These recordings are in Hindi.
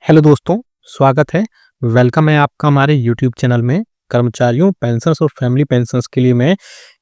हेलो दोस्तों, स्वागत है। वेलकम है आपका हमारे यूट्यूब चैनल में। कर्मचारियों पेंशन्स और फैमिली पेंशन्स के लिए मैं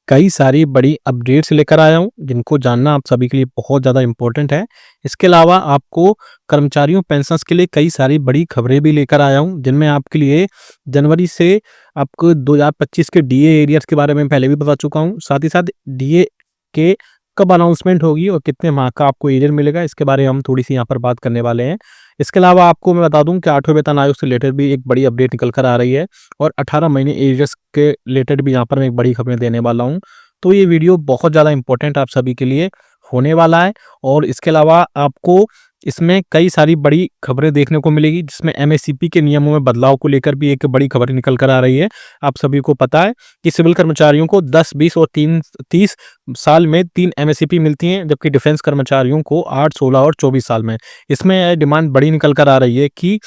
कई सारी बड़ी अपडेट्स लेकर आया हूं, जिनको जानना आप सभी के लिए बहुत ज़्यादा इम्पोर्टेंट है। इसके अलावा आपको कर्मचारियों पेंशन्स के लिए कई सारी बड़ी खबरें भी लेकर आया हूं, जिनमें आपके लिए जनवरी से आपको 2025 के डीए एरियर्स के बारे में पहले भी बता चुका हूं। साथ ही साथ डीए के कब अनाउंसमेंट होगी और कितने माह का आपको एरियर मिलेगा, इसके बारे में हम थोड़ी सी यहाँ पर बात करने वाले हैं। इसके अलावा आपको मैं बता दूं कि 8वें वेतन आयोग से रिलेटेड भी एक बड़ी अपडेट निकल कर आ रही है और 18 महीने एरियर्स के रिलेटेड भी यहाँ पर मैं एक बड़ी खबरें देने वाला हूँ। तो ये वीडियो बहुत ज़्यादा इंपॉर्टेंट आप सभी के लिए होने वाला है और इसके अलावा आपको इसमें कई सारी बड़ी खबरें देखने को मिलेगी, जिसमें एमएससीपी के नियमों में बदलाव को लेकर भी एक बड़ी खबर निकल कर आ रही है। आप सभी को पता है कि सिविल कर्मचारियों को 10, 20 और 30 साल में 3 एमएससीपी मिलती हैं, जबकि डिफेंस कर्मचारियों को 8, 16 और 24 साल में। इसमें डिमांड बड़ी निकल कर आ रही है कि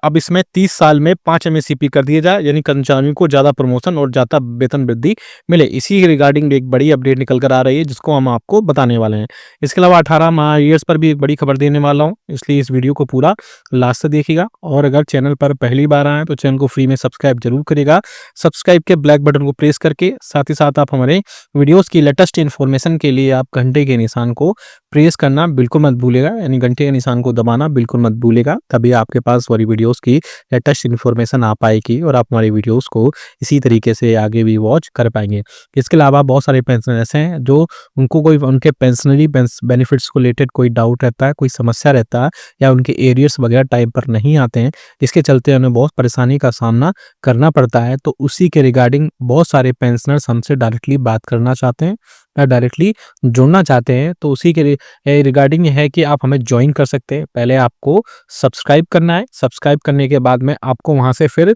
अब इसमें 30 साल में 5 एमएससीपी कर दिए जाए, यानी कर्मचारियों को ज़्यादा प्रमोशन और ज़्यादा वेतन वृद्धि मिले। इसी रिगार्डिंग एक बड़ी अपडेट निकल कर आ रही है, जिसको हम आपको बताने वाले हैं। इसके अलावा 18 माह ईयर्स पर भी एक बड़ी खबर देने वाला हूं, इसलिए इस वीडियो को पूरा लास्ट से देखिएगा। और अगर चैनल पर पहली बार आए तो चैनल को फ्री में सब्सक्राइब जरूर करिएगा। सब्सक्राइब के ब्लैक बटन को प्रेस करके साथ ही साथ आप हमारे वीडियोस की लेटेस्ट इन्फॉर्मेशन के लिए आप घंटे के निशान को प्रेस करना बिल्कुल मत भूलेगा, यानी घंटे के निशान को दबाना बिल्कुल मत भूलेगा। तभी आपके पास हमारी वीडियोस की लेटेस्ट इन्फॉर्मेशन आ पाएगी और आप हमारी वीडियोस को इसी तरीके से आगे भी वॉच कर पाएंगे। इसके अलावा बहुत सारे पेंशनर्स ऐसे हैं जो उनको कोई उनके पेंशनरी बेनिफिट्स को रिलेटेड कोई डाउट रहता है, कोई समस्या रहता है या उनके एरियर्स वगैरह टाइम पर नहीं आते हैं, जिसके चलते उन्हें बहुत परेशानी का सामना करना पड़ता है। तो उसी के रिगार्डिंग बहुत सारे पेंशनर्स हमसे डायरेक्टली बात करना चाहते हैं या डायरेक्टली जुड़ना चाहते हैं। तो उसी के रिगार्डिंग है कि आप हमें ज्वाइन कर सकते हैं। पहले आपको सब्सक्राइब करना है, सब्सक्राइब करने के बाद में आपको वहां से फिर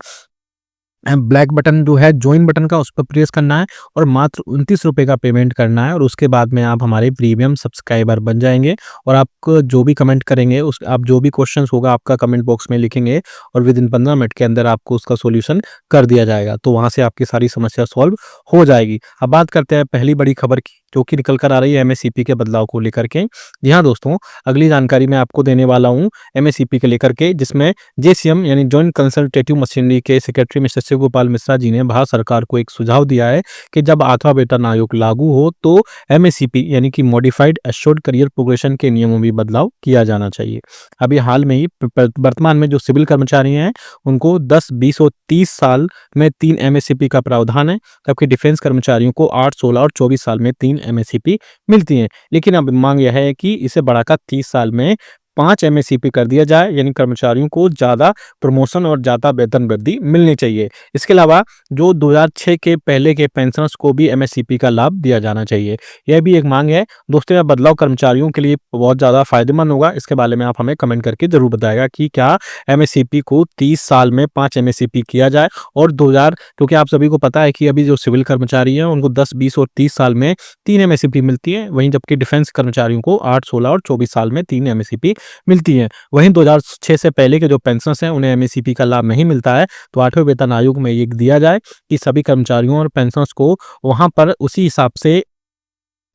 ब्लैक बटन जो है ज्वाइन बटन का, उस पर प्रेस करना है और मात्र 29 रुपये का पेमेंट करना है। और उसके बाद में आप हमारे प्रीमियम सब्सक्राइबर बन जाएंगे और आपको जो भी कमेंट करेंगे उस आप जो भी क्वेश्चंस होगा आपका कमेंट बॉक्स में लिखेंगे और विद इन 15 मिनट के अंदर आपको उसका सॉल्यूशन कर दिया जाएगा। तो वहां से आपकी सारी समस्या सॉल्व हो जाएगी। अब बात करते हैं पहली बड़ी खबर की, जो कि निकल कर आ रही है एमएससीपी के बदलाव को लेकर के। जी हाँ दोस्तों, अगली जानकारी मैं आपको देने वाला हूँ एमएससीपी के लेकर के, जिसमें जेसीएम यानी जॉइंट कंसल्टेटिव मशीनरी के सेक्रेटरी मिस्टर शिव गोपाल मिश्रा जी ने भारत सरकार को एक सुझाव दिया है कि जब 8वां वेतन आयोग लागू हो तो एमएससीपी यानी कि मॉडिफाइड एश्योर्ड करियर प्रोग्रेशन के नियमों में बदलाव किया जाना चाहिए। अभी हाल में ही वर्तमान में जो सिविल कर्मचारी हैं उनको 10, 20 और 30 साल में 3 एमएससीपी का प्रावधान है, जबकि डिफेंस कर्मचारियों को 8, 16 और 24 साल में 3 एमएससीपी मिलती हैं। लेकिन अब मांग यह है कि इसे बढ़ाकर 30 साल में 5 एमएससीपी कर दिया जाए, यानी कर्मचारियों को ज़्यादा प्रमोशन और ज़्यादा वेतन वृद्धि मिलनी चाहिए। इसके अलावा जो 2006 के पहले के पेंशनर्स को भी एमएससीपी का लाभ दिया जाना चाहिए, यह भी एक मांग है। दोस्तों, यह बदलाव कर्मचारियों के लिए बहुत ज़्यादा फायदेमंद होगा। इसके बारे में आप हमें कमेंट करके जरूर बताएगा कि क्या एमएससीपी को 30 साल में 5 एमएससीपी किया जाए और 2000, क्योंकि आप सभी को पता है कि अभी जो सिविल कर्मचारी हैं उनको 10, 20 और 30 साल में 3 एमएससीपी मिलती है, वहीं जबकि डिफेंस कर्मचारियों को 8, 16 और 24 साल में 3 एमएससीपी मिलती है। वहीं 2006 से पहले के जो पेंशनर्स हैं उन्हें एमएससीपी का लाभ नहीं मिलता है। तो 8वें वेतन आयोग में ये दिया जाए कि सभी कर्मचारियों और पेंशनर्स को वहां पर उसी हिसाब से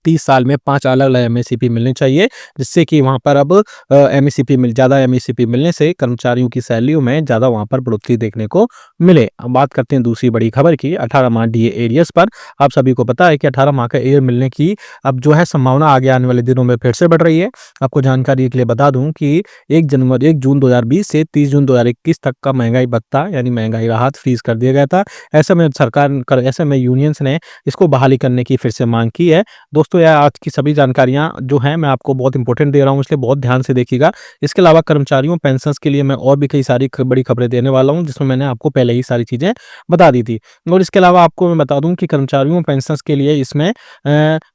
30 साल में 5 अलग-अलग एमएससीपी मिलनी चाहिए, जिससे कि वहाँ पर अब ज़्यादा एमएससीपी मिलने से कर्मचारियों की सैलरियों में ज़्यादा वहाँ पर बढ़ोतरी देखने को मिले। अब बात करते हैं दूसरी बड़ी खबर की, 18 माह डीए एरियर्स पर। आप सभी को पता है कि 18 माह का एरियर मिलने की अब जो है संभावना आगे आने वाले दिनों में फिर से बढ़ रही है। आपको जानकारी के लिए बता दूं कि 1 जून 2020 से 30 जून 2021 तक का महंगाई भत्ता यानी महंगाई राहत फ्रीज कर दिया गया था। ऐसे में यूनियंस ने इसको बहाली करने की फिर से मांग की है। दोस्तों, यह आज की सभी जानकारियां जो हैं मैं आपको बहुत इंपॉर्टेंट दे रहा हूं, इसलिए बहुत ध्यान से देखिएगा। इसके अलावा कर्मचारियों पेंशन्स के लिए मैं और भी कई सारी बड़ी खबरें देने वाला हूं, जिसमें मैंने आपको पहले ही सारी चीजें बता दी थी। और इसके अलावा आपको मैं बता दूं कि कर्मचारियों पेंशन्स के लिए इसमें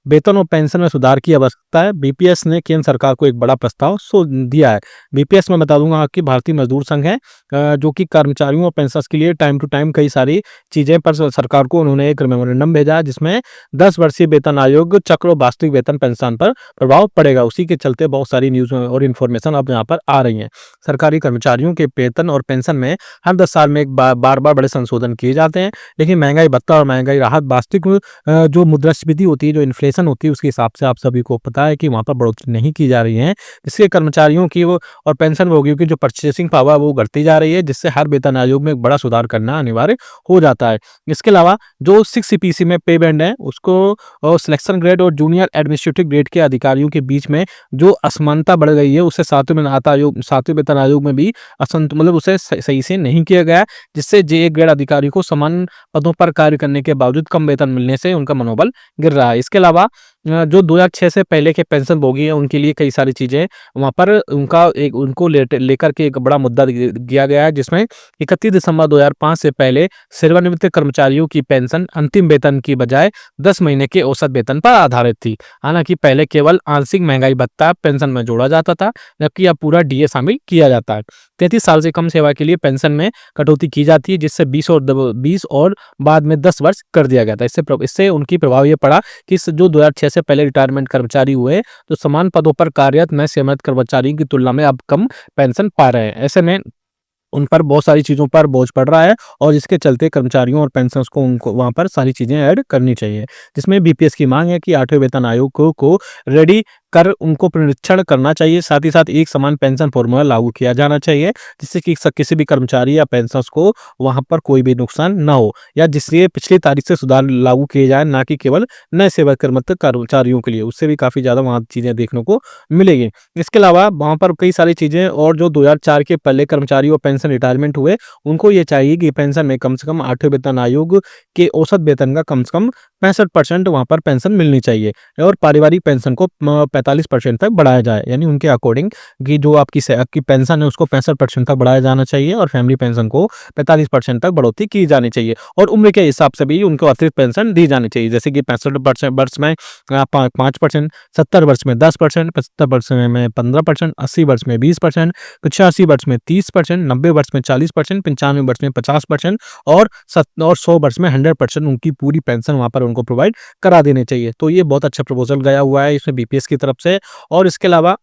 वेतन और पेंशन में सुधार की आवश्यकता है। बीपीएस ने केंद्र सरकार को एक बड़ा प्रस्ताव दिया है। बीपीएस में बता दूंगा आपकी भारतीय मजदूर संघ है, जो कि कर्मचारियों और पेंशनर्स के लिए टाइम टू टाइम कई सारी चीजें पर सरकार को उन्होंने एक मेमोरेंडम भेजा, जिसमें 10 वर्षीय वेतन आयोग चक्र और वास्तविक वेतन पेंशन पर प्रभाव पड़ेगा। उसी के चलते बहुत सारी न्यूज़ और इन्फॉर्मेशन अब यहाँ पर आ रही हैं। सरकारी कर्मचारियों के वेतन और पेंशन में हर 10 साल में एक बार-बार बड़े संशोधन किए जाते हैं, लेकिन महँगाई भत्ता और महँगाई राहत वास्तविक जो मुद्रास्फीति होती है, जो इन्फ्लेशन होती है, उसके हिसाब से आप सभी को पता है कि वहाँ पर बढ़ोतरी नहीं की जा रही है। इससे कर्मचारियों की वो और पेंशनभोगियों की जो परचेसिंग पावर वो घटती जा रही है, जिससे हर वेतन आयोग में एक बड़ा सुधार करना अनिवार्य हो जाता है। इसके अलावा जो 6 सीपीसी में पे बैंड है, उसको सिलेक्शन ग्रेड और जूनियर एडमिनिस्ट्रेटिव ग्रेड के अधिकारियों के बीच में जो असमानता बढ़ गई है, उसे 7वें वेतन आयोग में भी मतलब उसे सही से नहीं किया गया है, जिससे जे ग्रेड अधिकारी को समान पदों पर कार्य करने के बावजूद कम वेतन मिलने से उनका मनोबल गिर रहा है। इसके अलावा जो 2006 से पहले के पेंशनभोगी हैं, उनके लिए कई सारी चीज़ें वहाँ पर उनको लेकर के एक बड़ा मुद्दा दिया गया है, जिसमें 31 दिसंबर 2005 से पहले सेवानिवृत्त कर्मचारियों की पेंशन अंतिम वेतन की बजाय 10 महीने के औसत वेतन पर आधारित थी। हालांकि पहले केवल आंशिक महंगाई भत्ता पेंशन में जोड़ा जाता था, जबकि अब पूरा डीए शामिल किया जाता है। 33 साल से कम सेवा के लिए पेंशन में कटौती की जाती है, जिससे 20 और बाद में 10 वर्ष कर दिया गया था। इससे उनकी प्रभाव ये पड़ा कि जो 2006 से पहले रिटायरमेंट कर्मचारी हुए, तो समान पदों पर कार्यरत नए सेवानिवृत्त कर्मचारियों की तुलना में अब कम पेंशन पा रहे हैं। ऐसे में उन पर बहुत सारी चीज़ों पर बोझ पड़ रहा है, और जिसके चलते कर्मचारियों और पेंशनर्स को उनको वहाँ पर सारी चीज़ें ऐड करनी चाहिए। जिसमें बीपीएस की मांग है कि 8वें वेतन आयोग को रेडी कर उनको पुनरीक्षण करना चाहिए। साथ ही साथ एक समान पेंशन फॉर्मूला लागू किया जाना चाहिए, जिससे कि किसी भी कर्मचारी या पेंशनर्स को वहाँ पर कोई भी नुकसान ना हो, या जिससे पिछली तारीख से सुधार लागू किए जाए, ना कि केवल नए सेवानिवृत्त कर्मचारियों के लिए। उससे भी काफ़ी ज़्यादा वहाँ चीज़ें देखने को मिलेगी। इसके अलावा वहाँ पर कई सारी चीज़ें, और जो 2004 के पहले कर्मचारी और पेंशन रिटायरमेंट हुए, उनको ये चाहिए कि पेंशन में कम से कम 8वें वेतन आयोग के औसत वेतन का कम से कम 65% वहाँ पर पेंशन मिलनी चाहिए, और पारिवारिक पेंशन को 45% तक बढ़ाया जाए। यानी उनके अकॉर्डिंग कि जो आपकी पेंशन है, उसको 65% तक बढ़ाया जाना चाहिए, और फैमिली पेंशन को 45% तक बढ़ोतरी की जानी चाहिए, और उम्र के हिसाब से भी उनको अतिरिक्त पेंशन दी जानी चाहिए। जैसे कि 65 वर्ष में 5%, 70 वर्ष में 10%, 75 वर्ष में 15%, 80 वर्ष में 20%, 85 वर्ष में 30%, 90 वर्ष में 40%, 95 वर्ष में 50%, और 100 वर्ष में 100% उनकी पूरी पेंशन वहाँ पर उनको प्रोवाइड करा देने चाहिए। तो ये बहुत अच्छा प्रपोजल गया हुआ है इसमें बीपीएस की तरफ से। और इसके अलावा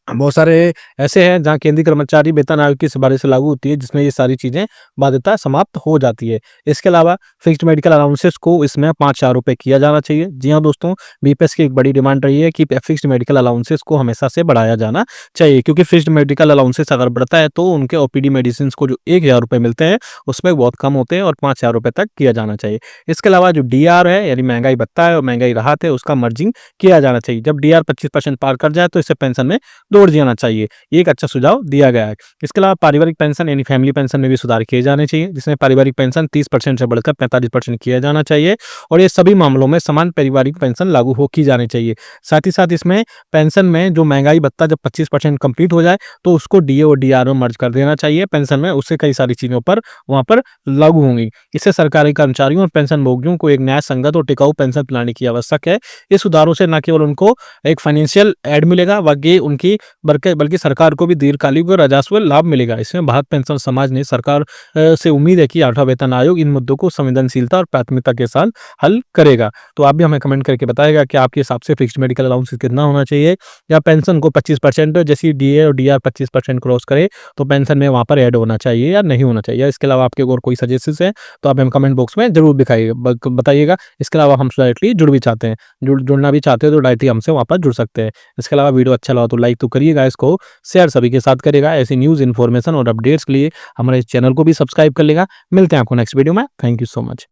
बहुत सारे ऐसे हैं जहाँ केंद्रीय कर्मचारी वेतन आयोग की सिफारिश से लागू होती है, जिसमें ये सारी चीज़ें बाध्यता समाप्त हो जाती है। इसके अलावा फिक्स्ड मेडिकल अलाउंसेस को इसमें 5,000 रुपये किया जाना चाहिए। जी हाँ दोस्तों, बीपीएस की एक बड़ी डिमांड रही है कि फिक्स्ड मेडिकल अलाउंसेस को हमेशा से बढ़ाया जाना चाहिए, क्योंकि फिक्स्ड मेडिकल अलाउंसेस अगर बढ़ता है, तो उनके ओपीडी मेडिसिन को जो 1,000 रुपये मिलते हैं, उसमें बहुत कम होते हैं, और 5,000 रुपये तक किया जाना चाहिए। इसके अलावा जो डीआर है, यानी महंगाई भत्ता है और महंगाई राहत है, उसका मर्जिंग किया जाना चाहिए। जब डीआर 25% पार कर जाए, तो इससे पेंशन में दौड़ जाना चाहिए। ये एक अच्छा सुझाव दिया गया है। इसके अलावा पारिवारिक पेंशन यानी फैमिली पेंशन में भी सुधार किए जाने चाहिए, जिसमें पारिवारिक पेंशन 30% से बढ़कर 45% किया जाना चाहिए, और ये सभी मामलों में समान पारिवारिक पेंशन लागू हो की जानी चाहिए। साथ ही साथ इसमें पेंशन में जो महंगाई भत्ता जब 25% कंप्लीट हो जाए, तो उसको डीए और डीआर में मर्ज कर देना चाहिए पेंशन में। उससे कई सारी चीजों पर वहां पर लागू होंगी। इससे सरकारी कर्मचारियों और पेंशन भोगियों को एक न्याय संगत और टिकाऊ पेंशन पिलाने की आवश्यक है। इस सुधारों से न केवल उनको एक फाइनेंशियल एड मिलेगा, बल्कि उनकी बल्कि सरकार को भी दीर्घकालिक और राजस्व लाभ मिलेगा। इसमें भारत पेंशन समाज ने सरकार से उम्मीद है कि 8वां वेतन आयोग इन मुद्दों को संवेदनशीलता और प्राथमिकता के साथ हल करेगा। तो आप भी हमें कमेंट करके बताएगा कि आपके हिसाब से फिक्स्ड मेडिकल अलाउंस कितना होना चाहिए, या पेंशन को 25% जैसी डीए और डीआर 25% क्रॉस करे तो पेंशन में वहां पर ऐड होना चाहिए या नहीं होना चाहिए। इसके अलावा आपके और कोई सजेशंस है तो आप हमें कमेंट बॉक्स में जरूर बताइएगा। इसके अलावा हम डायरेक्टली जुड़ भी चाहते हैं, जुड़ना भी चाहते हो तो डायरेक्टली हमसे वहाँ पर जुड़ सकते हैं। इसके अलावा वीडियो अच्छा लगा तो लाइक तो करिएगा, इसको शेयर सभी के साथ करेगा। ऐसी न्यूज़ इन्फॉर्मेशन और अपडेट्स के लिए हमारे इस चैनल को भी सब्सक्राइब कर लेगा। मिलते हैं आपको नेक्स्ट वीडियो में। Thank you so much.